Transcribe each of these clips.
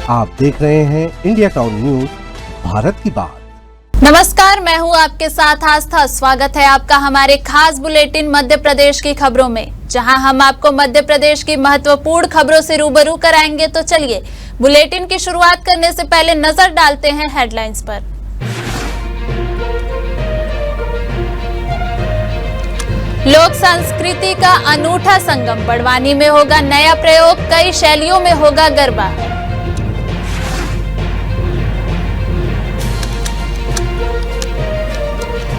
आप देख रहे हैं इंडिया टाउन न्यूज, भारत की बात। नमस्कार, मैं हूं आपके साथ आस्था। स्वागत है आपका हमारे खास बुलेटिन मध्य प्रदेश की खबरों में, जहां हम आपको मध्य प्रदेश की महत्वपूर्ण खबरों से रूबरू कराएंगे। तो चलिए बुलेटिन की शुरुआत करने से पहले नजर डालते हैं हेडलाइंस पर। लोक संस्कृति का अनूठा संगम, बड़वानी में होगा नया प्रयोग, कई शैलियों में होगा गरबा।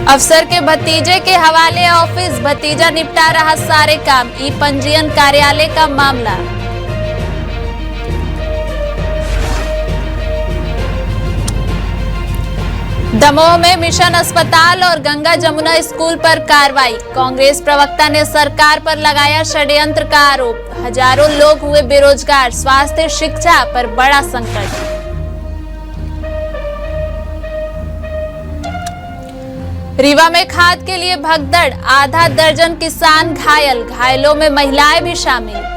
अफसर के भतीजे के हवाले ऑफिस, भतीजा निपटा रहा सारे काम, ई पंजीयन कार्यालय का मामला। दमोह में मिशन अस्पताल और गंगा जमुना स्कूल पर कार्रवाई, कांग्रेस प्रवक्ता ने सरकार पर लगाया षड्यंत्र का आरोप, हजारों लोग हुए बेरोजगार, स्वास्थ्य शिक्षा पर बड़ा संकट। रीवा में खाद के लिए भगदड़, आधा दर्जन किसान घायल, घायलों में महिलाएं भी शामिल।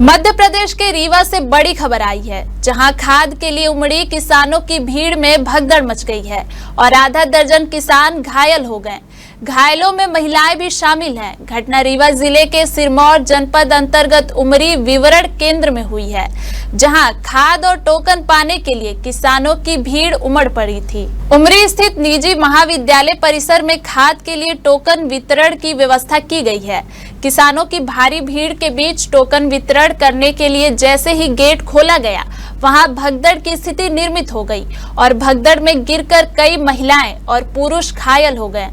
मध्य प्रदेश के रीवा से बड़ी खबर आई है, जहां खाद के लिए उमड़ी किसानों की भीड़ में भगदड़ मच गई है और आधा दर्जन किसान घायल हो गए। घायलों में महिलाएं भी शामिल हैं। घटना रीवा जिले के सिरमौर जनपद अंतर्गत उमरी विवरण केंद्र में हुई है, जहां खाद और टोकन पाने के लिए किसानों की भीड़ उमड़ पड़ी थी। उमरी स्थित निजी महाविद्यालय परिसर में खाद के लिए टोकन वितरण की व्यवस्था की गई है। किसानों की भारी भीड़ के बीच टोकन वितरण करने के लिए जैसे ही गेट खोला गया, वहां भगदड़ की स्थिति निर्मित हो गई और भगदड़ में गिरकर कई महिलाएं और पुरुष घायल हो गए।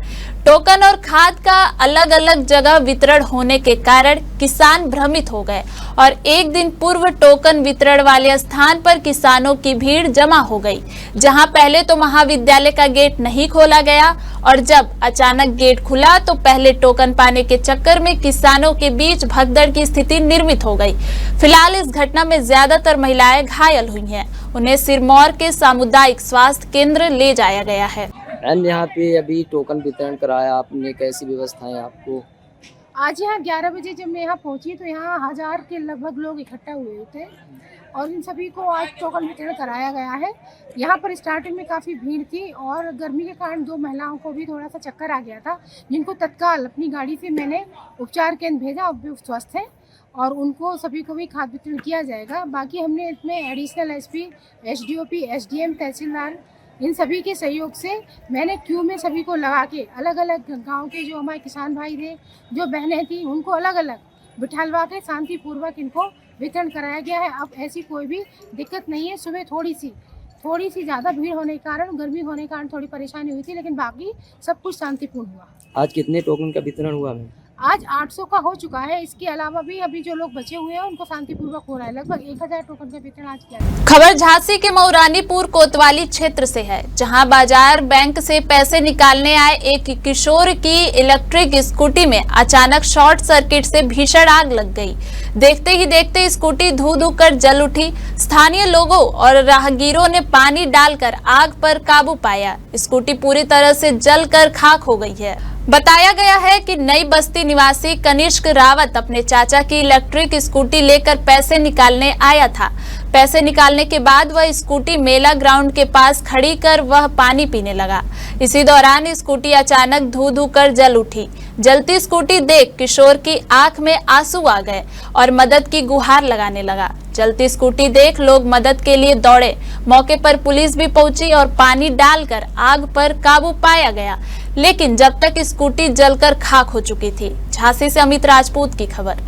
टोकन और खाद का अलग अलग जगह वितरण होने के कारण किसान भ्रमित हो गए और एक दिन पूर्व टोकन वितरण वाले स्थान पर किसानों की भीड़ जमा हो गई, जहां पहले तो महाविद्यालय का गेट नहीं खोला गया और जब अचानक गेट खुला तो पहले टोकन पाने के चक्कर में किसानों के बीच भगदड़ की स्थिति निर्मित हो गई। फिलहाल इस घटना में ज्यादातर महिलाएं घायल हुई हैं। उन्हें सिरमौर के सामुदायिक स्वास्थ्य केंद्र ले जाया गया है। यहाँ पे अभी टोकन वितरण कराया आपने, कैसी व्यवस्था है आपको? आज यहाँ 11 बजे जब मैं यहाँ पहुँची तो यहाँ 1000 के लगभग लोग इकट्ठा हुए थे और इन सभी को आज टोकन वितरण कराया गया है। यहाँ पर स्टार्टिंग में काफ़ी भीड़ थी और गर्मी के कारण 2 महिलाओं को भी थोड़ा सा चक्कर आ गया था, जिनको तत्काल अपनी गाड़ी से मैंने उपचार केंद्र भेजा। अब भी स्वस्थ हैं और उनको सभी को भी खाद वितरण किया जाएगा। बाकी हमने इसमें एडिशनल एसपी, एसडीओपी, एसडीएम, तहसीलदार, इन सभी के सहयोग से मैंने क्यू में सभी को लगा के अलग अलग गांव के जो हमारे किसान भाई थे, जो बहनें थी, उनको अलग अलग बिठालवा के शांतिपूर्वक इनको वितरण कराया गया है। अब ऐसी कोई भी दिक्कत नहीं है। सुबह थोड़ी सी ज़्यादा भीड़ होने के कारण, गर्मी होने के कारण थोड़ी परेशानी हुई थी, लेकिन बाकी सब कुछ शांतिपूर्ण हुआ। आज कितने टोकन का वितरण हुआ है? आज 800 का हो चुका है। इसके अलावा भी अभी जो लोग बचे हुए हैं उनको शांतिपूर्वक हो रहा है। लगभग 1000 टोकन का वितरण आज किया है। खबर झांसी के मऊरानीपुर कोतवाली क्षेत्र से है, जहां बाजार बैंक से पैसे निकालने आए एक किशोर की इलेक्ट्रिक स्कूटी में अचानक शॉर्ट सर्किट से भीषण आग लग गई। देखते ही देखते स्कूटी धू धू कर जल उठी। स्थानीय लोगों और राहगीरों ने पानी डालकर आग पर काबू पाया। स्कूटी पूरी तरह से जलकर खाक हो गई है। बताया गया है कि नई बस्ती निवासी कनिष्क रावत अपने चाचा की इलेक्ट्रिक स्कूटी लेकर पैसे निकालने आया था। पैसे निकालने के बाद वह स्कूटी मेला ग्राउंड के पास खड़ी कर वह पानी पीने लगा। इसी दौरान स्कूटी अचानक धू धू कर जल उठी। जलती स्कूटी देख किशोर की आंख में आंसू आ गए और मदद की गुहार लगाने लगा। जलती स्कूटी देख लोग मदद के लिए दौड़े। मौके पर पुलिस भी पहुंची और पानी डालकर आग पर काबू पाया गया, लेकिन जब तक स्कूटी जलकर खाक हो चुकी थी। झांसी से अमित राजपूत की खबर।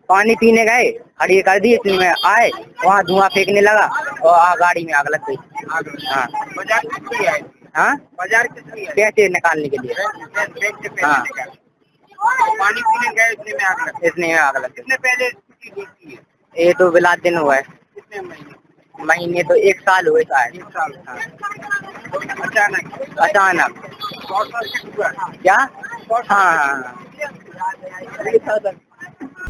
पानी पीने गए, खड़ी कर दी, इतने में आए, वहाँ धुआं फेंकने लगा और गाड़ी में आग लग गई। हाँ, बाजार किसकी है? हाँ, बाजार किसकी है? पैसे निकालने के लिए। हाँ, पानी पीने गए, इतने में आग लग। कितने पहले है? ये तो बिला दिन हुआ है। कितने महीने? तो 1 साल हुए शायद। 1 साल। अचानक क्या? हाँ।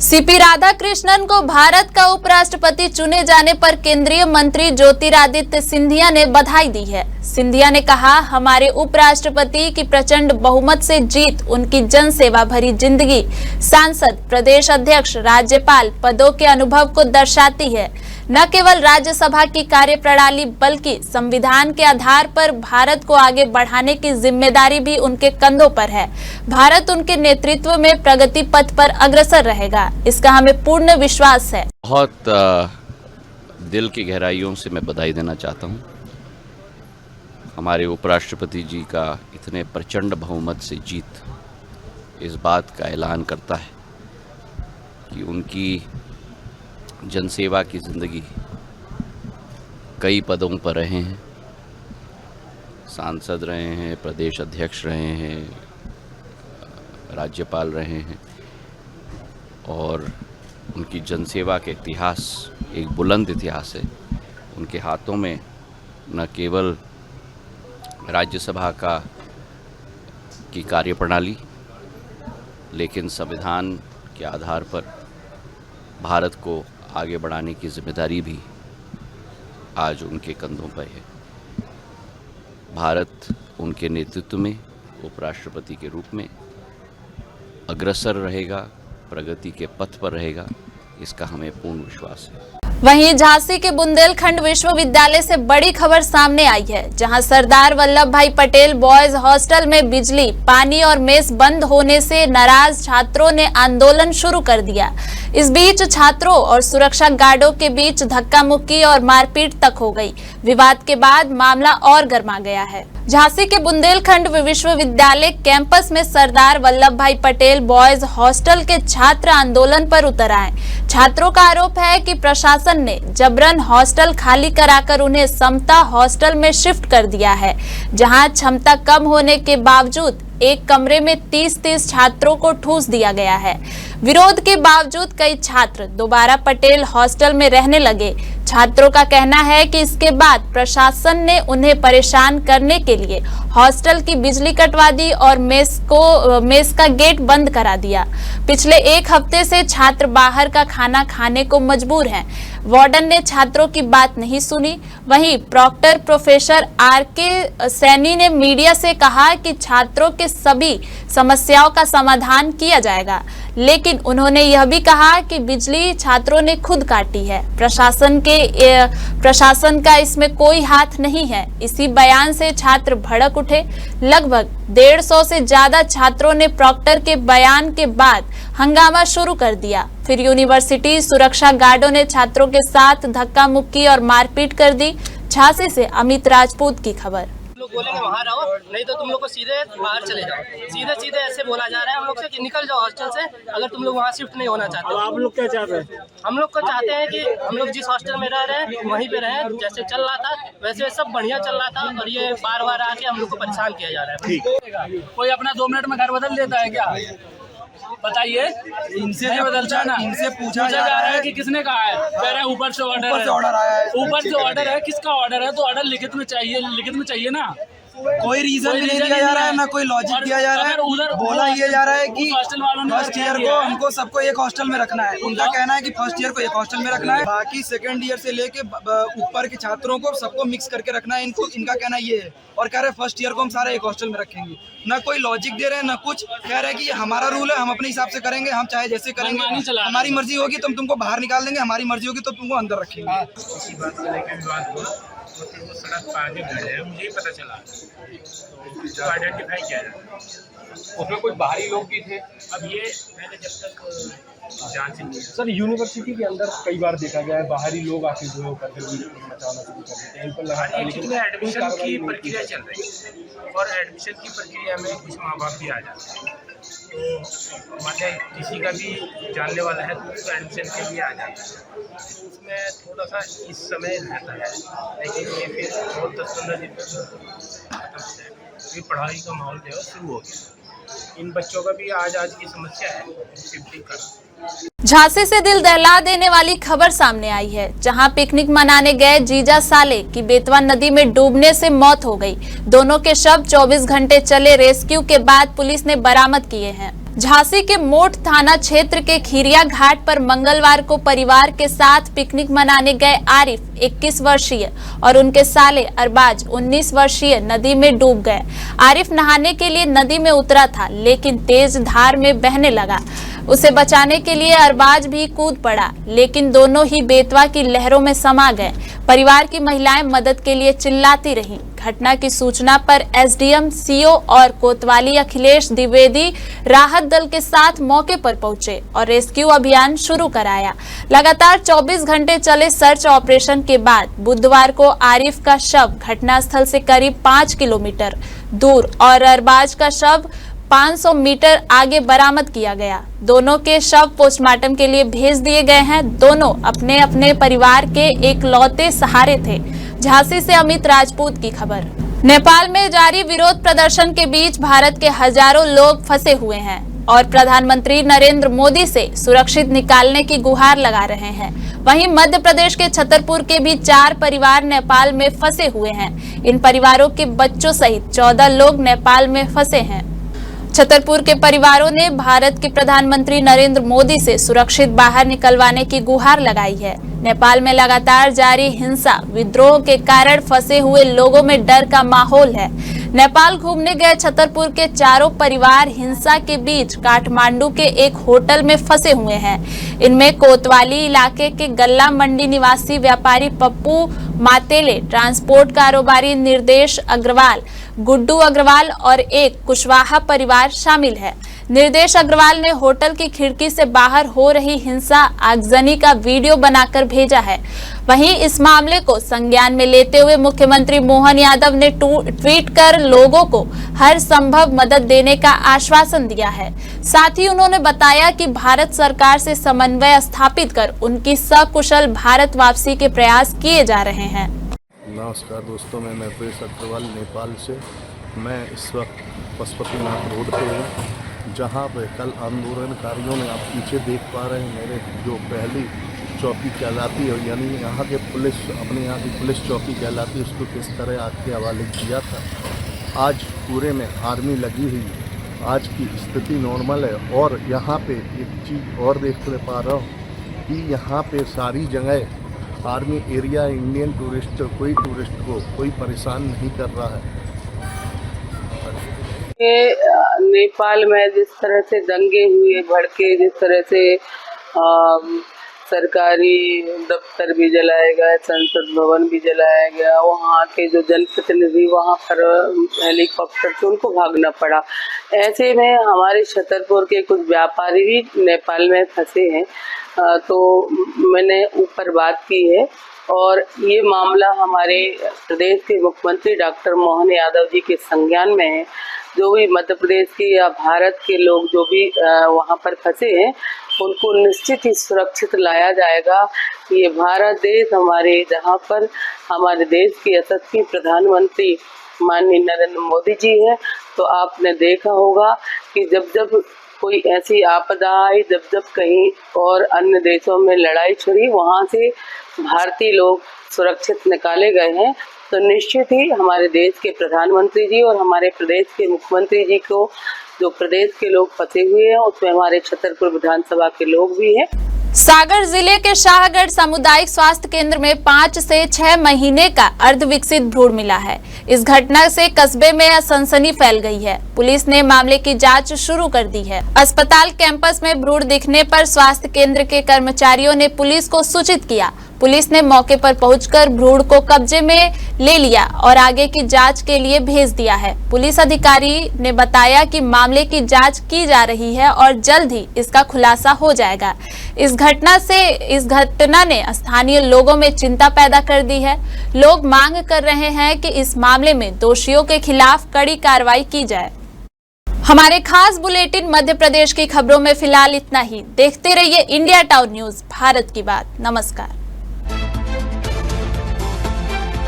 सीपी राधाकृष्णन को भारत का उपराष्ट्रपति चुने जाने पर केंद्रीय मंत्री ज्योतिरादित्य सिंधिया ने बधाई दी है। सिंधिया ने कहा, हमारे उपराष्ट्रपति की प्रचंड बहुमत से जीत उनकी जन सेवा भरी जिंदगी, सांसद, प्रदेश अध्यक्ष, राज्यपाल पदों के अनुभव को दर्शाती है। न केवल राज्यसभा की कार्यप्रणाली बल्कि संविधान के आधार पर भारत को आगे बढ़ाने की जिम्मेदारी भी उनके कंधों पर है। भारत उनके नेतृत्व में प्रगति पथ पर अग्रसर रहेगा, इसका हमें पूर्ण विश्वास है। बहुत दिल की गहराइयों से मैं बधाई देना चाहता हूं। हमारे उपराष्ट्रपति जी का इतने प्रचंड बहुमत से जीत इस बात का ऐलान करता है कि उनकी जनसेवा की ज़िंदगी कई पदों पर रहे हैं, सांसद रहे हैं, प्रदेश अध्यक्ष रहे हैं, राज्यपाल रहे हैं और उनकी जनसेवा के इतिहास एक बुलंद इतिहास है। उनके हाथों में न केवल राज्यसभा की कार्यप्रणाली लेकिन संविधान के आधार पर भारत को आगे बढ़ाने की जिम्मेदारी भी आज उनके कंधों पर है। भारत उनके नेतृत्व में उपराष्ट्रपति के रूप में अग्रसर रहेगा, प्रगति के पथ पर रहेगा, इसका हमें पूर्ण विश्वास है। वहीं झांसी के बुंदेलखंड विश्वविद्यालय से बड़ी खबर सामने आई है, जहां सरदार वल्लभ भाई पटेल बॉयज हॉस्टल में बिजली, पानी और मेस बंद होने से नाराज छात्रों ने आंदोलन शुरू कर दिया। इस बीच छात्रों और सुरक्षा गार्डों के बीच धक्का मुक्की और मारपीट तक हो गई। विवाद के बाद मामला और गर्मा गया है। झांसी के बुंदेलखंड विश्वविद्यालय कैंपस में सरदार वल्लभ भाई पटेल बॉयज हॉस्टल के छात्र आंदोलन पर उतर आए। छात्रों का आरोप है कि प्रशासन ने जबरन हॉस्टल खाली कराकर उन्हें समता हॉस्टल में शिफ्ट कर दिया है, जहां क्षमता कम होने के बावजूद एक कमरे में 30 छात्रों को ठूस दिया गया है। विरोध के बावजूद कई छात्र दोबारा पटेल हॉस्टल में रहने लगे। छात्रों का कहना है कि इसके बाद प्रशासन ने उन्हें परेशान करने के लिए हॉस्टल की बिजली कटवा दी और मेस का गेट बंद करा दिया। पिछले एक हफ्ते से छात्र बाहर का खाना खाने को मजबूर हैं। वार्डन ने छात्रों की बात नहीं सुनी। वहीं प्रॉक्टर प्रोफेसर आर.के. सैनी ने मीडिया से कहा कि छात्रों के सभी समस्याओं का समाधान किया जाएगा, लेकिन उन्होंने यह भी कहा कि बिजली छात्रों ने खुद काटी है, प्रशासन का इसमें कोई हाथ नहीं है। इसी बयान से छात्र भड़क उठे। लगभग 150 से ज्यादा छात्रों ने प्रॉक्टर के बयान के बाद हंगामा शुरू कर दिया। फिर यूनिवर्सिटी सुरक्षा गार्डों ने छात्रों के साथ धक्का मुक्की और मारपीट कर दी। झांसी से अमित राजपूत की खबर। लोग बोलेंगे वहाँ रहो, नहीं तो तुम लोग को सीधे बाहर चले जाओ। सीधे ऐसे बोला जा रहा है हम लोग से कि निकल जाओ हॉस्टल से, अगर तुम लोग वहाँ शिफ्ट नहीं होना चाहते। आप लोग क्या चाहते हैं? हम लोग को चाहते हैं कि हम लोग जिस हॉस्टल में रह रहे हैं वहीं पे रहें। जैसे चल रहा था वैसे सब बढ़िया चल रहा था और ये बार आके हम लोग को परेशान किया जा रहा है। कोई अपना 2 मिनट में घर बदल देता है क्या? बताइए, इनसे जो बदलता है ना, इनसे पूछा जा रहा है कि किसने कहा है। कह रहे हैं ऊपर से ऑर्डर आया है। ऊपर से ऑर्डर है, किसका ऑर्डर है? तो ऑर्डर लिखित में चाहिए ना। कोई रीजन भी नहीं दिया जा रहा है, ना कोई लॉजिक दिया जा रहा है। बोला ये जा रहा है कि फर्स्ट ईयर को हमको सबको एक हॉस्टल में रखना है। उनका कहना है कि फर्स्ट ईयर को एक हॉस्टल में रखना है, बाकी सेकंड ईयर से लेके ऊपर के छात्रों को सबको मिक्स करके रखना है। इनका कहना ये है और कह रहे फर्स्ट ईयर को हम सारे एक हॉस्टल में रखेंगे। ना कोई लॉजिक दे रहे हैं, ना कुछ। कह रहे हैं कि ये हमारा रूल है, हम अपने हिसाब से करेंगे, हम चाहे जैसे करेंगे। हमारी मर्जी होगी तो हम तुमको बाहर निकाल देंगे, हमारी मर्जी होगी तो तुमको अंदर रखेंगे। इसी बात को लेकर विवाद हुआ तो वो सड़क पर आगे बढ़ गए, मुझे ही पता चला तो आइडेंटिफाई किया जाए। उसमें कोई बाहरी लोग भी थे। अब ये मैंने जब तक जांच नहीं। सर, यूनिवर्सिटी के अंदर कई बार देखा गया है बाहरी लोग आके जो करके मचाना शुरू कर देते हैं। इन पर लगातार एडमिशन की प्रक्रिया चल रही है और एडमिशन की प्रक्रिया में कुछ माँ बाप भी आ जाते हैं। तो मतलब किसी का भी जानने वाला है तो उसको एडमिशन के लिए आ जाता है। उसमें थोड़ा सा इस समय रहता है, लेकिन ये फिर और 10-15 दिन फिर पढ़ाई का माहौल जो है शुरू हो गया। इन बच्चों का भी आज की समस्या है शिफ्टिंग करना। झांसी से दिल दहला देने वाली खबर सामने आई है, जहां पिकनिक मनाने गए जीजा साले की बेतवा नदी में डूबने से मौत हो गई। दोनों के शव 24 घंटे चले रेस्क्यू के बाद पुलिस ने बरामद किए हैं। झांसी के मोट थाना क्षेत्र के खीरिया घाट पर मंगलवार को परिवार के साथ पिकनिक मनाने गए आरिफ 21 वर्षीय और उनके साले अरबाज 19 वर्षीय नदी में डूब गए। आरिफ नहाने के लिए नदी में उतरा था, लेकिन तेज धार में बहने लगा। उसे बचाने के लिए अरबाज भी कूद पड़ा, लेकिन दोनों ही बेतवा की लहरों में समा गए। परिवार की महिलाएं मदद के लिए चिल्लाती रहीं। घटना की सूचना पर एसडीएम, सीओ और कोतवाली अखिलेश द्विवेदी राहत दल के साथ मौके पर पहुंचे और रेस्क्यू अभियान शुरू कराया। लगातार 24 घंटे चले सर्च ऑपरेशन के बाद बुधवार को आरिफ का शव घटनास्थल से करीब 5 किलोमीटर दूर और अरबाज का शव 500 मीटर आगे बरामद किया गया। दोनों के शव पोस्टमार्टम के लिए भेज दिए गए हैं। दोनों अपने अपने परिवार के एकलौते सहारे थे। झांसी से अमित राजपूत की खबर। नेपाल में जारी विरोध प्रदर्शन के बीच भारत के हजारों लोग फंसे हुए हैं और प्रधानमंत्री नरेंद्र मोदी से सुरक्षित निकालने की गुहार लगा रहे हैं। वहीं मध्य प्रदेश के छतरपुर के भी 4 परिवार नेपाल में फंसे हुए हैं। इन परिवारों के बच्चों सहित 14 लोग नेपाल में फंसे हैं। छतरपुर के परिवारों ने भारत के प्रधानमंत्री नरेंद्र मोदी से सुरक्षित बाहर निकलवाने की गुहार लगाई है। नेपाल में लगातार जारी हिंसा विद्रोह के कारण फंसे हुए लोगों में डर का माहौल है। नेपाल घूमने गए छतरपुर के 4 परिवार हिंसा के बीच काठमांडू के एक होटल में फंसे हुए हैं। इनमें कोतवाली इलाके के गल्ला मंडी निवासी व्यापारी पप्पू मातेले, ट्रांसपोर्ट कारोबारी निर्देश अग्रवाल, गुड्डू अग्रवाल और एक कुशवाहा परिवार शामिल है। निर्देश अग्रवाल ने होटल की खिड़की से बाहर हो रही हिंसा आगजनी का वीडियो बनाकर भेजा है। वहीं इस मामले को संज्ञान में लेते हुए मुख्यमंत्री मोहन यादव ने ट्वीट कर लोगों को हर संभव मदद देने का आश्वासन दिया है। साथ ही उन्होंने बताया कि भारत सरकार से समन्वय स्थापित कर उनकी सकुशल भारत वापसी के प्रयास किए जा रहे हैं। नमस्कार दोस्तों, मैं निर्देश अग्रवाल नेपाल से। मैं इस वक्त पशुपतिनाथ रोड पे हूँ, जहाँ पे कल आंदोलनकारियों ने, आप पीछे देख पा रहे हैं, मेरे जो पहली चौकी कहलाती है, यानी यहाँ के पुलिस, अपने यहाँ की पुलिस चौकी कहलाती है, उसको किस तरह आग के हवाले किया था। आज पूरे में आर्मी लगी हुई है। आज की स्थिति नॉर्मल है। और यहाँ पे एक चीज़ और देख पा रहा हूँ कि यहाँ पे सारी जगह आर्मी एरिया, इंडियन टूरिस्ट, कोई टूरिस्ट को कोई परेशान नहीं कर रहा है। नेपाल में जिस तरह से दंगे हुए भड़के, जिस तरह से सरकारी दफ्तर भी जलाया गया, संसद भवन भी जलाया गया, वहाँ के जो जनप्रतिनिधि वहाँ पर हेलीकॉप्टर से उनको भागना पड़ा। ऐसे में हमारे छतरपुर के कुछ व्यापारी भी नेपाल में फंसे हैं। तो मैंने ऊपर बात की है और ये मामला हमारे प्रदेश के मुख्यमंत्री डॉक्टर मोहन यादव जी के संज्ञान में है। जो भी मध्य प्रदेश के या भारत के लोग जो भी वहाँ पर फंसे हैं, उनको निश्चित ही सुरक्षित लाया जाएगा। ये भारत देश हमारे, जहाँ पर हमारे देश के यशस्वी प्रधानमंत्री माननीय नरेंद्र मोदी जी हैं। तो आपने देखा होगा कि जब जब कोई ऐसी आपदा आई, जब जब कहीं और अन्य देशों में लड़ाई छिड़ी, वहाँ से भारतीय लोग सुरक्षित निकाले गए हैं। तो निश्चित ही हमारे देश के प्रधानमंत्री जी और हमारे प्रदेश के मुख्यमंत्री जी को, जो प्रदेश के लोग फंसे हुए हैं, उसमें हमारे छतरपुर विधानसभा के लोग भी हैं। सागर जिले के शाहगढ़ सामुदायिक स्वास्थ्य केंद्र में 5 से 6 महीने का अर्धविकसित भ्रूण मिला है। इस घटना से कस्बे में सनसनी फैल गई है। पुलिस ने मामले की जांच शुरू कर दी है। अस्पताल कैंपस में भ्रूण दिखने पर स्वास्थ्य केंद्र के कर्मचारियों ने पुलिस को सूचित किया। पुलिस ने मौके पर पहुंचकर भ्रूण को कब्जे में ले लिया और आगे की जांच के लिए भेज दिया है। पुलिस अधिकारी ने बताया कि मामले की जांच की जा रही है और जल्द ही इसका खुलासा हो जाएगा। इस घटना ने स्थानीय लोगों में चिंता पैदा कर दी है। लोग मांग कर रहे हैं कि इस मामले में दोषियों के खिलाफ कड़ी कार्रवाई की जाए। हमारे खास बुलेटिन मध्य प्रदेश की खबरों में फिलहाल इतना ही। देखते रहिए इंडिया टाउन न्यूज, भारत की बात। नमस्कार।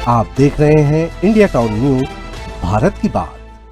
आप देख रहे हैं इंडिया टाउन न्यूज, भारत की बात।